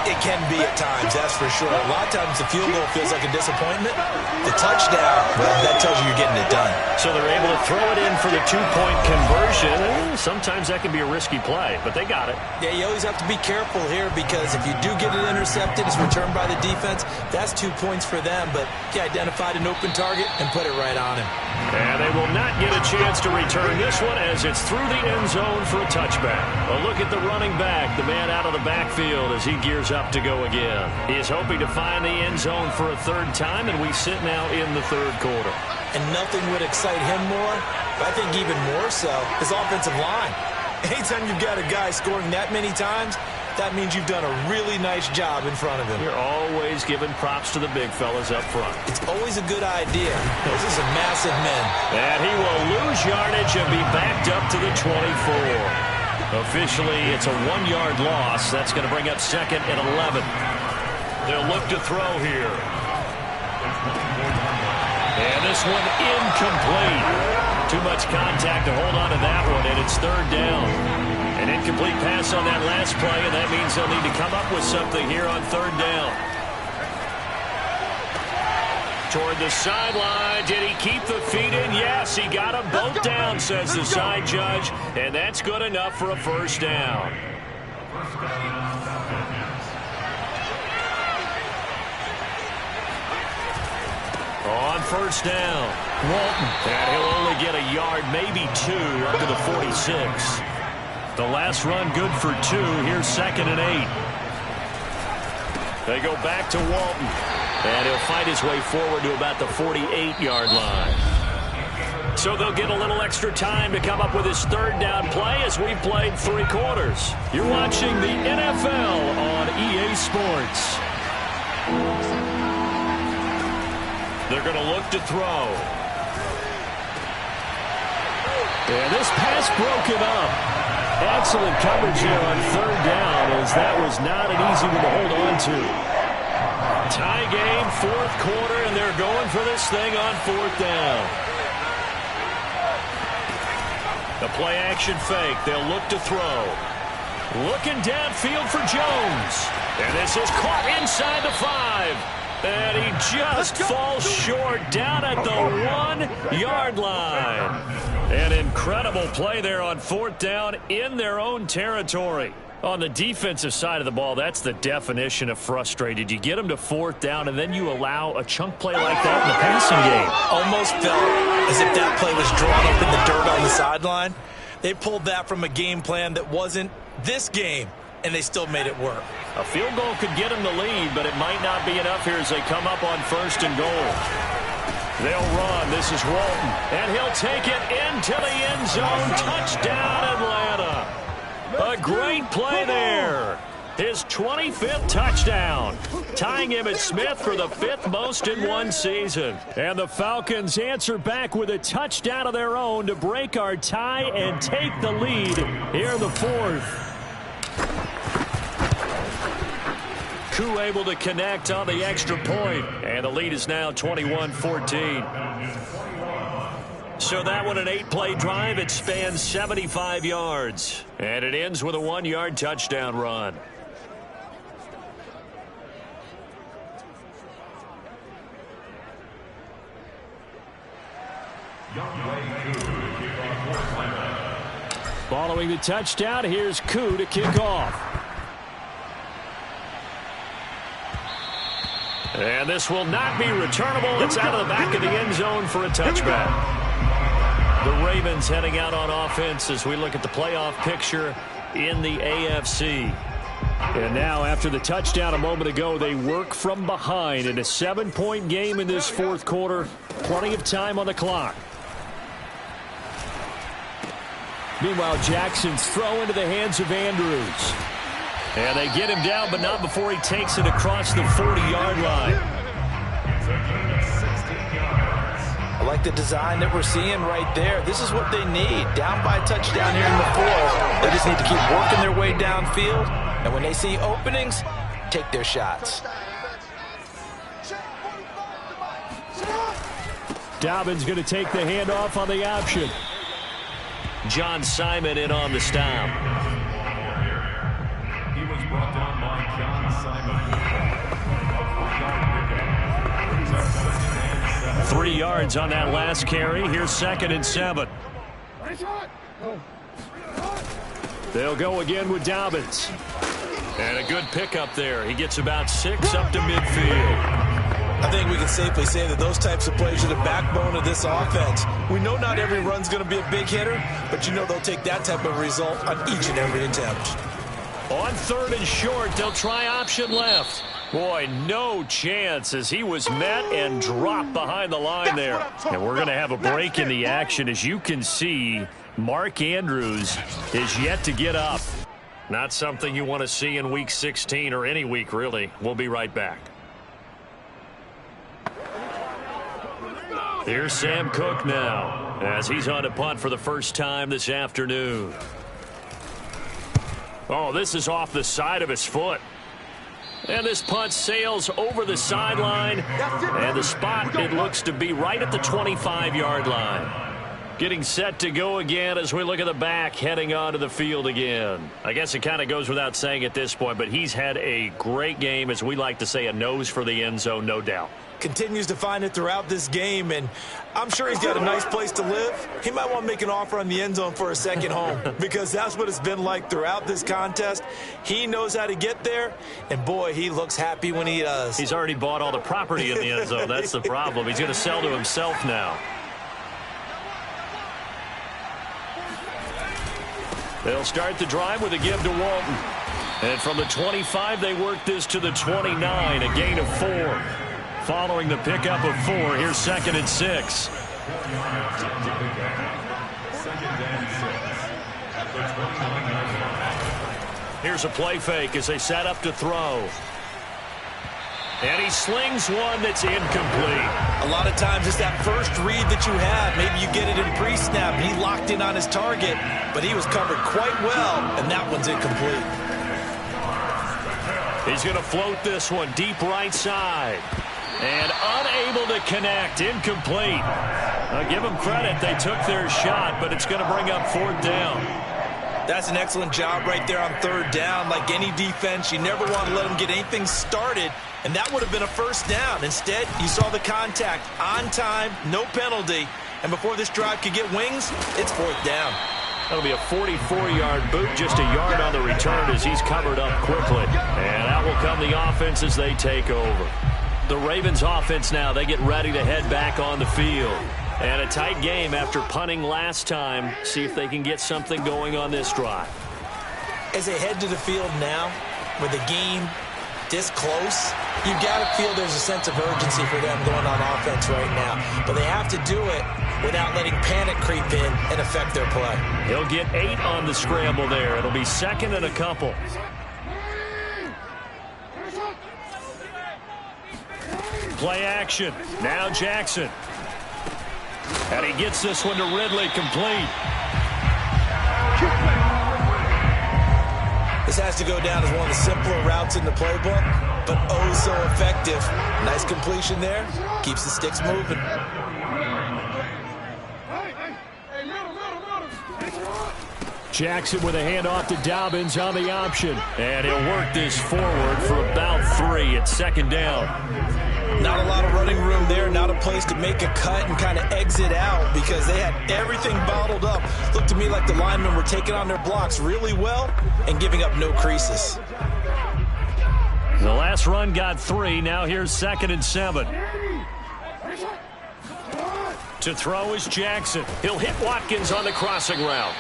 It can be at times, that's for sure. A lot of times the field goal feels like a disappointment. The touchdown, well, that tells you you're getting it done. So they're able to throw it in for the 2-point conversion. Sometimes that can be a risky play, but they got it. Yeah, you always have to be careful here, because if you do get it intercepted, it's returned by the defense, that's 2 points for them, but he identified an open target and put it right on him. And they will not get a chance to return this one, as it's through the end zone for a touchback. A look at the running back, the man out of the backfield as he gears up to go again. He is hoping to find the end zone for a 3rd time, and we sit now in the 3rd quarter. And nothing would excite him more, but I think even more so, his offensive line. Anytime you've got a guy scoring that many times, that means you've done a really nice job in front of him. You're always giving props to the big fellas up front. It's always a good idea. This is a massive man. And he will lose yardage and be backed up to the 24. Officially, it's a 1-yard loss. That's going to bring up 2nd and 11. They'll look to throw here. And this one incomplete. Too much contact to hold on to that one, and it's 3rd down. An incomplete pass on that last play, and that means they'll need to come up with something here on 3rd down. Toward the sideline. Did he keep the feet in? Yes, he got them both down, says the side judge, and that's good enough for a 1st down. On 1st down, Walton. And he'll only get a yard, maybe 2, up to the 46. The last run good for 2. Here's 2nd and 8. They go back to Walton. And he'll fight his way forward to about the 48-yard line. So they'll get a little extra time to come up with his 3rd down play as we've played 3 quarters. You're watching the NFL on EA Sports. They're going to look to throw. And this pass broken up. Excellent coverage here on 3rd down, as that was not an easy one to hold on to. Tie game, 4th quarter, and they're going for this thing on 4th down. The play-action fake. They'll look to throw. Looking downfield for Jones. And this is caught inside the 5. And he just falls short down at the 1-yard line. An incredible play there on 4th down in their own territory. On the defensive side of the ball, that's the definition of frustrated. You get them to 4th down, and then you allow a chunk play like that in the passing game. Almost felt as if that play was drawn up in the dirt on the sideline. They pulled that from a game plan that wasn't this game, and they still made it work. A field goal could get them the lead, but it might not be enough here as they come up on 1st and goal. They'll run. This is Walton. And he'll take it into the end zone. Touchdown, Atlanta. A great play there. His 25th touchdown. Tying him at Smith for the 5th most in one season. And the Falcons answer back with a touchdown of their own to break our tie and take the lead here in the 4th. Koo able to connect on the extra point, and the lead is now 21-14. So that one, an 8-play drive. It spans 75 yards, and it ends with a 1-yard touchdown run. Following the touchdown, here's Koo to kick off. And this will not be returnable. It's out of the back of the end zone for a touchback. The Ravens heading out on offense as we look at the playoff picture. in the AFC. And now, after the touchdown a moment ago, they work from behind in a 7-point game in this fourth quarter. Plenty of time on the clock. Meanwhile, Jackson's throw into the hands of Andrews. And they get him down, but not before he takes it across the 40-yard line. I like the design that we're seeing right there. This is what they need. Down by a touchdown here in the fourth. They just need to keep working their way downfield. And when they see openings, take their shots. Dobbins going to take the handoff on the option. John Simon in on the stop. He was brought down by John Simon. 3 yards on that last carry. Here's 2nd and 7. They'll go again with Dobbins. And a good pickup there. He gets about 6 up to midfield. I think we can safely say that those types of plays are the backbone of this offense. We know not every run's going to be a big hitter, but you know they'll take that type of result on each and every attempt. On 3rd and short, they'll try option left. Boy, no chance as he was met and dropped behind the line there. And we're going to have a break in the action. As you can see, Mark Andrews is yet to get up. Not something you want to see in Week 16 or any week, really. We'll be right back. Here's Sam Cook now as he's on to punt for the first time this afternoon. Oh, this is off the side of his foot. And this punt sails over the sideline. And the spot, it looks to be right at the 25-yard line. Getting set to go again as we look at the back heading onto the field again. I guess it kind of goes without saying at this point, but he's had a great game, as we like to say, a nose for the end zone, no doubt. Continues to find it throughout this game, and I'm sure he's got a nice place to live. He might want to make an offer on the end zone for a second home because that's what it's been like throughout this contest. He knows how to get there, and boy, he looks happy when he does. He's already bought all the property in the end zone. That's the problem. He's going to sell to himself now. They'll start the drive with a give to Walton. And from the 25, they work this to the 29, a gain of 4. Following the pickup of 4, here's 2nd and 6. Here's a play fake as they set up to throw. And he slings one that's incomplete. A lot of times it's that first read that you have. Maybe you get it in pre-snap, and he locked in on his target, but he was covered quite well, and that one's incomplete. He's going to float this one deep right side. And unable to connect, incomplete. I'll give them credit, they took their shot, but it's going to bring up 4th down. That's an excellent job right there on 3rd down. Like any defense, you never want to let them get anything started, and that would have been a 1st down. Instead, you saw the contact on time, no penalty, and before this drive could get wings, it's 4th down. That'll be a 44-yard boot, just a yard on the return as he's covered up quickly. And out will come the offense as they take over. The Ravens offense now, they get ready to head back on the field. And a tight game after punting last time. See if they can get something going on this drive. As they head to the field now, with the game this close, you got to feel there's a sense of urgency for them going on offense right now. But they have to do it without letting panic creep in and affect their play. He'll get 8 on the scramble there. It'll be 2nd and a couple. Play action. Now Jackson. And he gets this one to Ridley, complete. This has to go down as one of the simpler routes in the playbook, but oh so effective. Nice completion there. Keeps the sticks moving. Jackson with a handoff to Dobbins on the option. And he'll work this forward for about 3 at 2nd down. Not a lot of running room there, not a place to make a cut and kind of exit out because they had everything bottled up. Looked to me like the linemen were taking on their blocks really well and giving up no creases. The last run got 3. Now here's 2nd and 7. To throw is Jackson. He'll hit Watkins on the crossing route.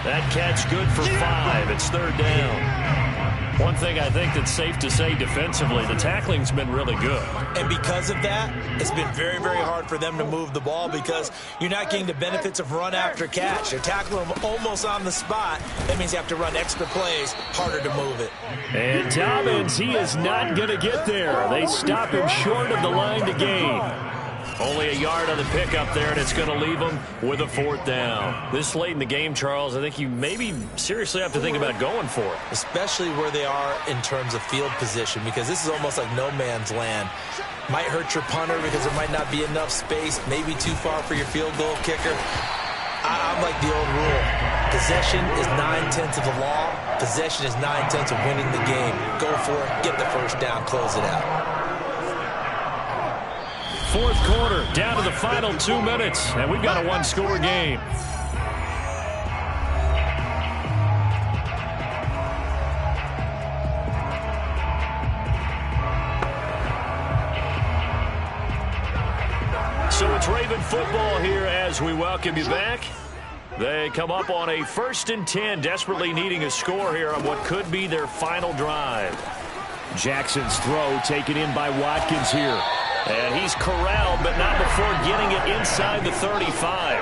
That catch good for 5. It's third down. One thing I think that's safe to say defensively, the tackling's been really good. And because of that, it's been very, very hard for them to move the ball because you're not getting the benefits of run after catch. They're tackling them almost on the spot. That means you have to run extra plays, harder to move it. And Dobbins, he is not going to get there. They stop him short of the line to gain. Only a yard on the pickup there, and it's going to leave them with a fourth down. This late in the game, Charles, I think you maybe seriously have to think about going for it. Especially where they are in terms of field position, because this is almost like no man's land. Might hurt your punter because there might not be enough space, maybe too far for your field goal kicker. I'm like the old rule. Possession is 9/10 of the law. Possession is 9/10 of winning the game. Go for it, get the first down, close it out. Fourth quarter, down to the final 2 minutes, and we've got a one-score game. So it's Raven football here as we welcome you back. They come up on a 1st and 10, desperately needing a score here on what could be their final drive. Jackson's throw taken in by Watkins here. And he's corralled, but not before getting it inside the 35.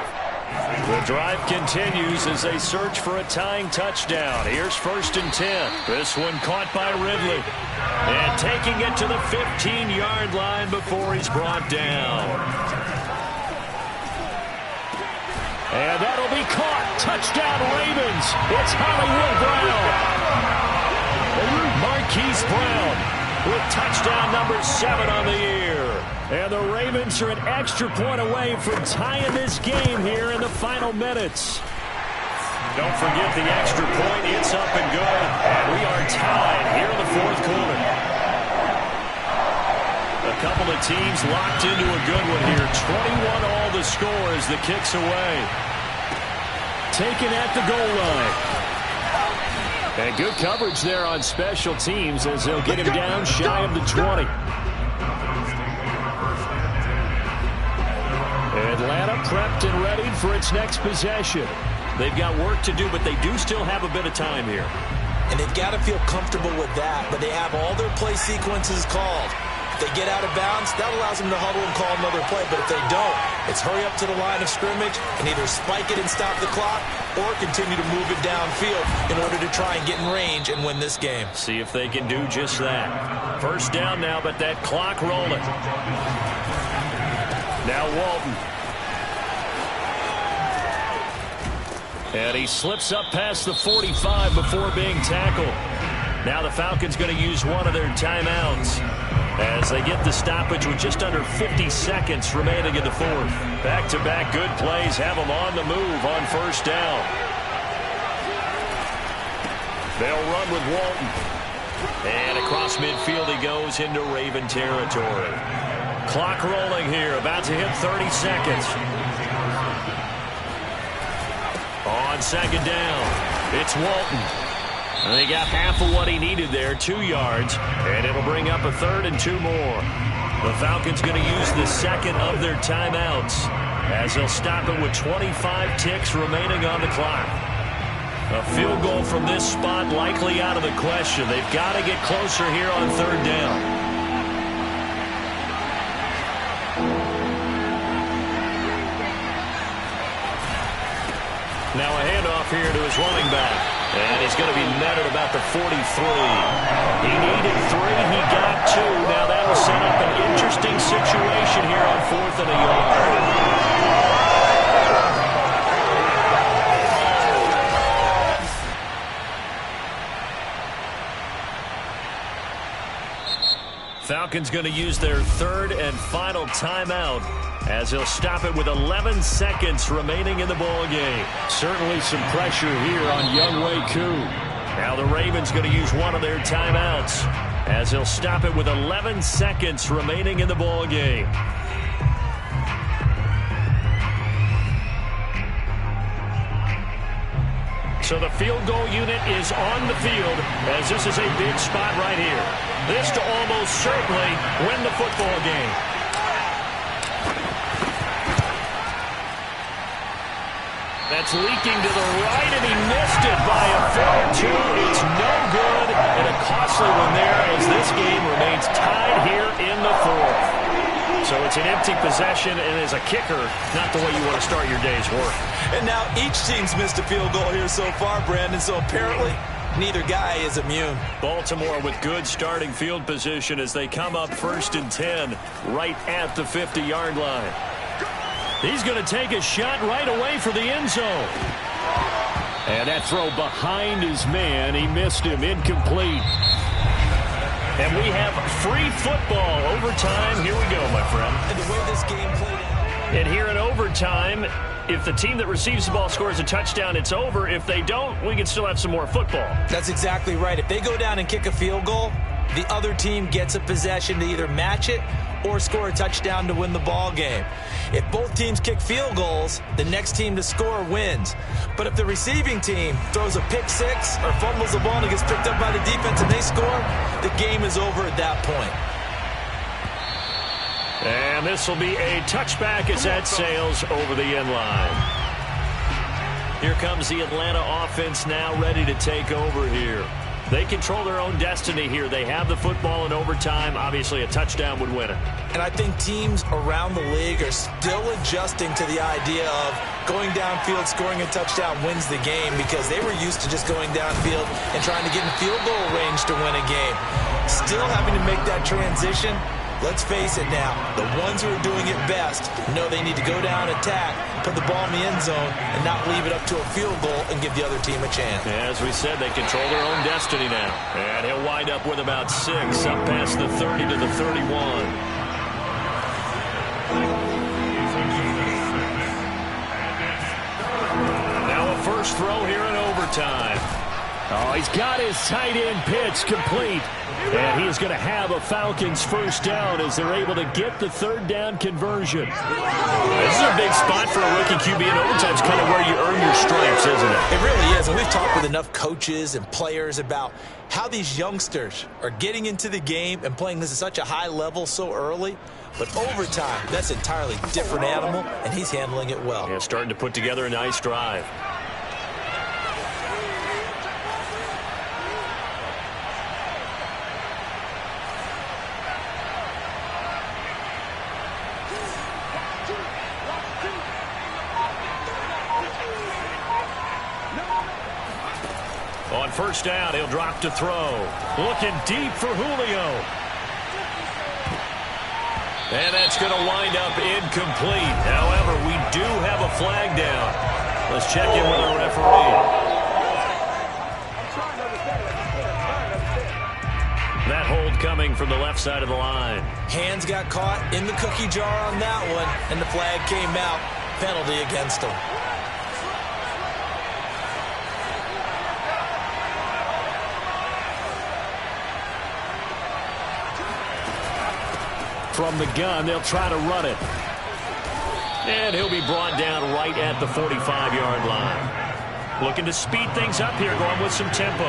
The drive continues as they search for a tying touchdown. Here's 1st and 10. This one caught by Ridley. And taking it to the 15-yard line before he's brought down. And that'll be caught. Touchdown, Ravens. It's Hollywood Brown. Marquise Brown with touchdown number 7 on the year. And the Ravens are an extra point away from tying this game here in the final minutes. Don't forget the extra point. It's up and good. And we are tied here in the fourth quarter. A couple of teams locked into a good one here. 21 all the score as the kick's away. Taken at the goal line. And good coverage there on special teams as they'll get him down shy of the 20. Atlanta prepped and ready for its next possession. They've got work to do, but they do still have a bit of time here. And they've got to feel comfortable with that, but they have all their play sequences called. If they get out of bounds, that allows them to huddle and call another play. But if they don't, it's hurry up to the line of scrimmage and either spike it and stop the clock or continue to move it downfield in order to try and get in range and win this game. See if they can do just that. First down now, but that clock rolling. Now Walton. And he slips up past the 45 before being tackled. Now the Falcons going to use one of their timeouts as they get the stoppage with just under 50 seconds remaining in the fourth. Back-to-back good plays have them on the move on first down. They'll run with Walton. And across midfield he goes into Raven territory. Clock rolling here, about to hit 30 seconds. On second down, it's Walton. And they got half of what he needed there, 2 yards, and it'll bring up a 3rd and 2 more. The Falcons going to use the second of their timeouts as they'll stop it with 25 ticks remaining on the clock. A field goal from this spot likely out of the question. They've got to get closer here on 3rd down. Now a handoff here to his running back. And he's going to be met at about the 43. He needed 3. He got 2. Now that'll set up an interesting situation here on 4th and a yard. Falcons going to use their 3rd and final timeout as he'll stop it with 11 seconds remaining in the ball game. Certainly some pressure here on Younghoe Koo. Now the Ravens going to use one of their timeouts as he'll stop it with 11 seconds remaining in the ball game. So the field goal unit is on the field as this is a big spot right here. This to almost certainly win the football game. That's leaking to the right, and he missed it by a foot or two. It's no good, and a costly one there as this game remains tied here in the fourth. So it's an empty possession, and as a kicker, not the way you want to start your day's work. And now each team's missed a field goal here so far, Brandon, so apparently neither guy is immune. Baltimore with good starting field position as they come up 1st and 10 right at the 50-yard line. He's going to take a shot right away for the end zone. And that throw behind his man. He missed him. Incomplete. And we have free football. Overtime. Here we go, my friend. And the way this game played out. And here in overtime, if the team that receives the ball scores a touchdown, it's over. If they don't, we can still have some more football. That's exactly right. If they go down and kick a field goal, the other team gets a possession to either match it or score a touchdown to win the ball game. If both teams kick field goals, the next team to score wins. But if the receiving team throws a pick six or fumbles the ball and it gets picked up by the defense and they score, the game is over at that point. And this will be a touchback as that sails over the end line. Here comes the Atlanta offense now ready to take over here. They control their own destiny here. They have the football in overtime. Obviously, a touchdown would win it. And I think teams around the league are still adjusting to the idea of going downfield, scoring a touchdown wins the game, because they were used to just going downfield and trying to get in field goal range to win a game. Still having to make that transition. Let's face it now, the ones who are doing it best know they need to go down, attack, put the ball in the end zone, and not leave it up to a field goal and give the other team a chance. As we said, they control their own destiny now. And he'll wind up with about 6, up past the 30 to the 31. Now a first throw here in overtime. Oh, he's got his tight end pitch complete. And he is going to have a Falcons first down as they're able to get the 3rd down conversion. This is a big spot for a rookie QB, and overtime is kind of where you earn your stripes, isn't it? It really is, and we've talked with enough coaches and players about how these youngsters are getting into the game and playing this at such a high level so early. But overtime, that's an entirely different animal, and he's handling it well. Yeah, starting to put together a nice drive. On first down, he'll drop to throw. Looking deep for Julio. And that's going to wind up incomplete. However, we do have a flag down. Let's check in with our referee. That hold coming from the left side of the line. Hands got caught in the cookie jar on that one, and the flag came out. Penalty against him. From the gun, they'll try to run it. And he'll be brought down right at the 45-yard line. Looking to speed things up here, going with some tempo.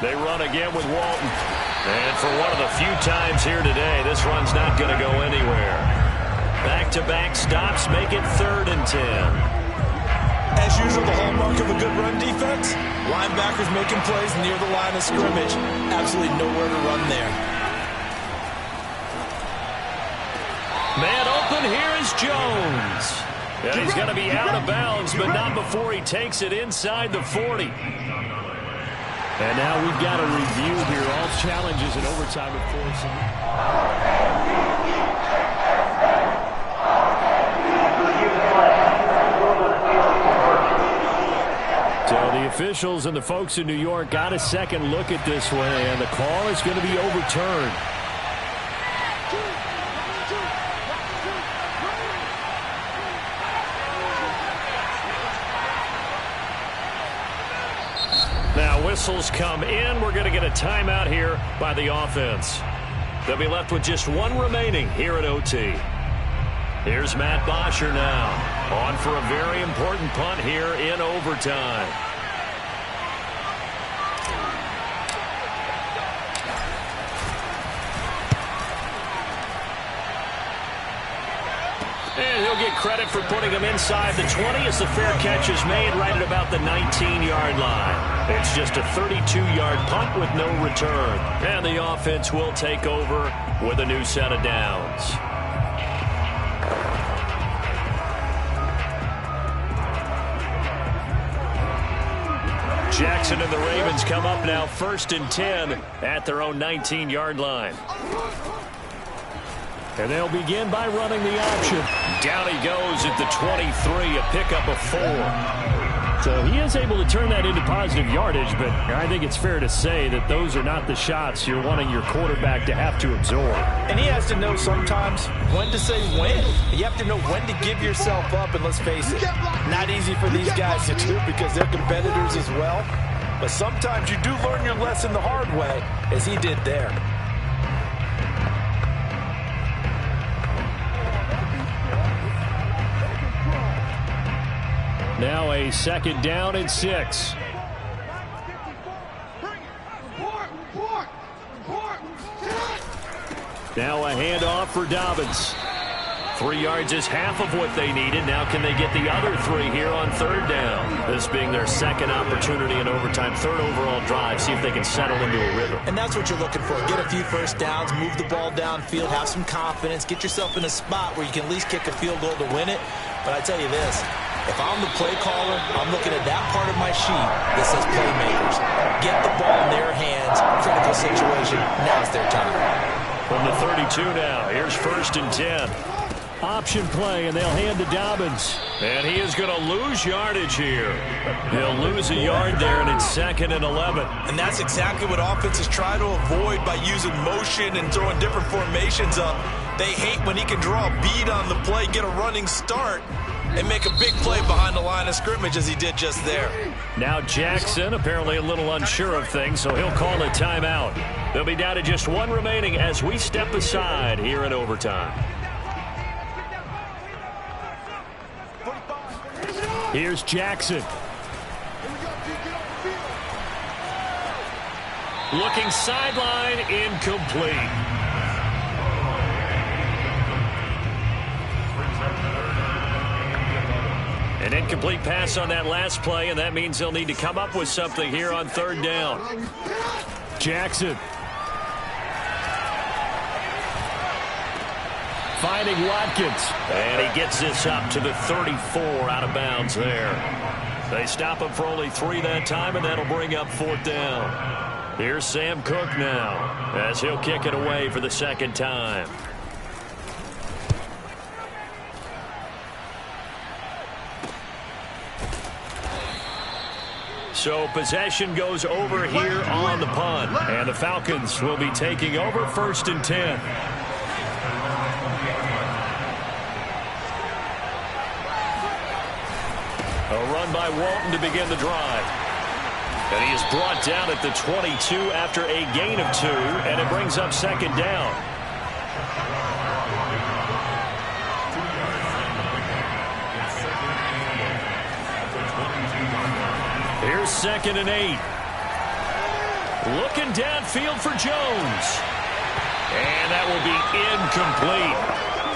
They run again with Walton. And for one of the few times here today, this run's not going to go anywhere. Back-to-back stops make it 3rd and 10. As usual, the hallmark of a good run defense, linebackers making plays near the line of scrimmage. Absolutely nowhere to run there. Man open, here is Jones. And he's going to be out of bounds, but not before he takes it inside the 40. And now we've got a review here. All challenges in overtime, of course. So the officials and the folks in New York got a second look at this one, and the call is going to be overturned. Now whistles come in. We're going to get a timeout here by the offense. They'll be left with just one remaining here at OT. Here's Matt Bosher now, on for a very important punt here in overtime. get credit for putting him inside the 20 as the fair catch is made right at about the 19-yard line. It's just a 32-yard punt with no return. And the offense will take over with a new set of downs. Jackson and the Ravens come up now 1st and 10 at their own 19-yard line. And they'll begin by running the option. Down he goes at the 23, a pickup of 4. So he is able to turn that into positive yardage, but I think it's fair to say that those are not the shots you're wanting your quarterback to have to absorb. And he has to know sometimes when to say when. You have to know when to give yourself up, and let's face it, not easy for these guys to do because they're competitors as well. But sometimes you do learn your lesson the hard way, as he did there. Now a 2nd down and 6. Now a handoff for Dobbins. 3 yards is half of what they needed. Now can they get the other 3 here on 3rd down? This being their 2nd opportunity in overtime, 3rd overall drive. See if they can settle into a rhythm. And that's what you're looking for. Get a few first downs, move the ball downfield, have some confidence, get yourself in a spot where you can at least kick a field goal to win it. But I tell you this, if I'm the play caller, I'm looking at that part of my sheet that says playmakers. Get the ball in their hands, critical situation, now's their time. From the 32 now, here's 1st and 10. Option play, and they'll hand to Dobbins. And he is going to lose yardage here. He'll lose a yard there, and it's 2nd and 11. And that's exactly what offenses try to avoid by using motion and throwing different formations up. They hate when he can draw a bead on the play, get a running start, and make a big play behind the line of scrimmage as he did just there. Now Jackson apparently a little unsure of things, so he'll call a timeout. They'll be down to just 1 remaining as we step aside here in overtime. Here's Jackson. Looking sideline, incomplete. An incomplete pass on that last play, and that means they'll need to come up with something here on 3rd down. Jackson. Finding Watkins. And he gets this up to the 34 out of bounds there. They stop him for only 3 that time, and that'll bring up 4th down. Here's Sam Cook now as he'll kick it away for the 2nd time. So possession goes over here on the punt. And the Falcons will be taking over 1st and 10. A run by Walton to begin the drive. And he is brought down at the 22 after a gain of 2. And it brings up 2nd down. Here's 2nd and 8. Looking downfield for Jones. And that will be incomplete.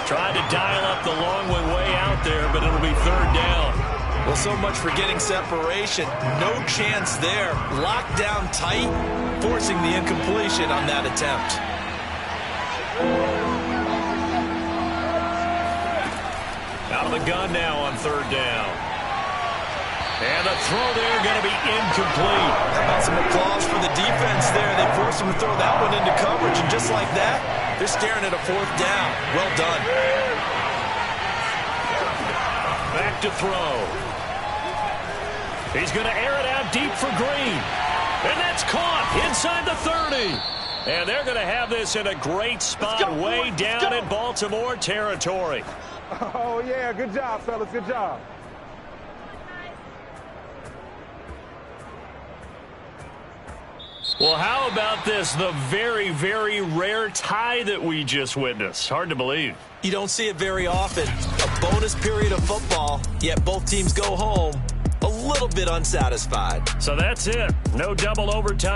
Tried to dial up the long way out there, but it'll be 3rd down. Well, so much for getting separation. No chance there. Locked down tight, forcing the incompletion on that attempt. Out of the gun now on 3rd down. And the throw there going to be incomplete. How about some applause for the defense there? They forced him to throw that one into coverage, and just like that, they're staring at a 4th down. Well done. Back to throw. He's going to air it out deep for Green. And that's caught inside the 30. And they're going to have this in a great spot way down in Baltimore territory. Oh, yeah, good job, fellas, good job. Well, how about this? The very, very rare tie that we just witnessed. Hard to believe. You don't see it very often. A bonus period of football, yet both teams go home a little bit unsatisfied. So that's it. No double overtime.